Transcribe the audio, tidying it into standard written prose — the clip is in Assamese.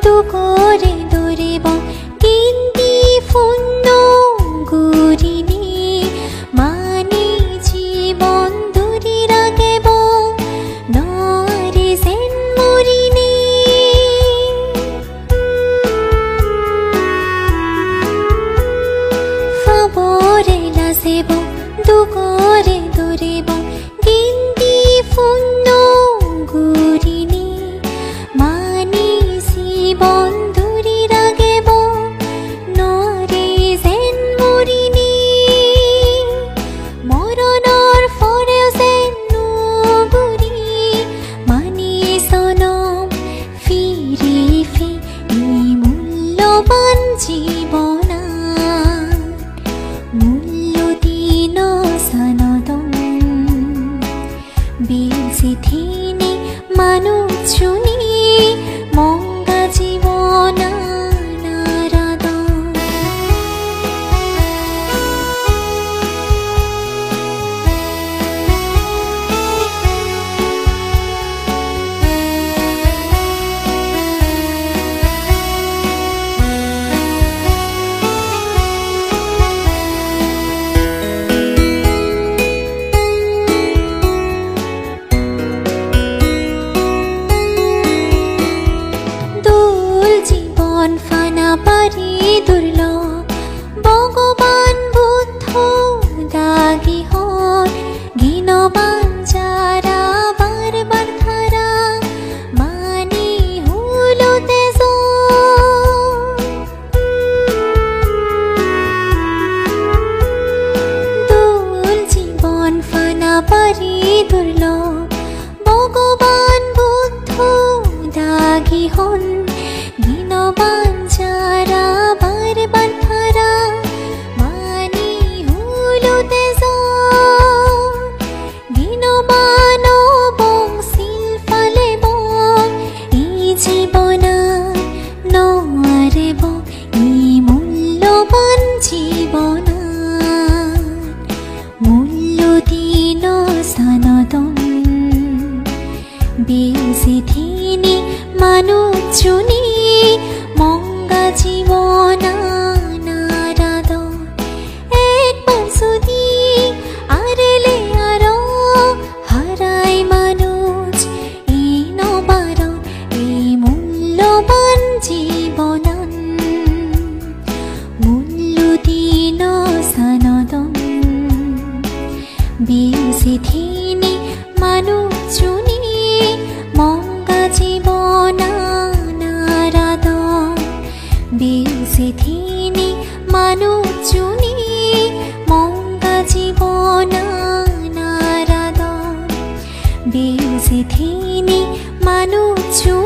দুকৰে দৌৰিব গিন্তি ফুন্ন গুৰিনি মানি জীৱন দূৰি ৰাখিব নোৱাৰি যেন মৰিনি ফাবৰে লাজিব দুকৰে দৌৰিব গিন্তি ফুন্ন গুৰিনি মানি জীৱন দূৰি ৰাখিব নোৱাৰি যেন মৰিনি মৰণৰ ফৰেও যেন নুগুৰি মানি জনম ফিৰি ফিৰি মূল্যৱান জীৱন মূল্যদিন সনদম বিচিথিনি মানুহ চুনি মংগা জীৱন নাৰাদ ফানা পাৰি দুৰ্লভ ভগৱান বুদ্ধ দাগি হল ঘিনবান যাৰা বাৰ বাৰ ধাৰা মানি হুলতে দোল জীৱন ফানা পাৰি দুৰ্লভ ভগৱান বুদ্ধ দাগি হল ঘিনবান যাৰা বাৰ বাৰ ধাৰা মানি হুলতে ঘিনবান বংশীল ফালে ই জীৱন নোৱাৰিব ই মূল্যৱান জীৱন মূল্যদিন সনদম বিচিথিনি মানুহ চুনি মংগা জীৱন নাৰাদ একবাৰ যদি আৰেলে আৰ হাৰাই মানুহ ই নবাৰ এই মূল্যৱান জীৱন মূল্যদিন সনদম বিচিথিনি মানুহ চুনি মংগা জীৱন নাৰাদ বিচিথিনি মানুহ চুনি মংগা জীৱন নাৰাদ বিচিথিনি মানুহ চুনি মংগা জীৱন নাৰাদ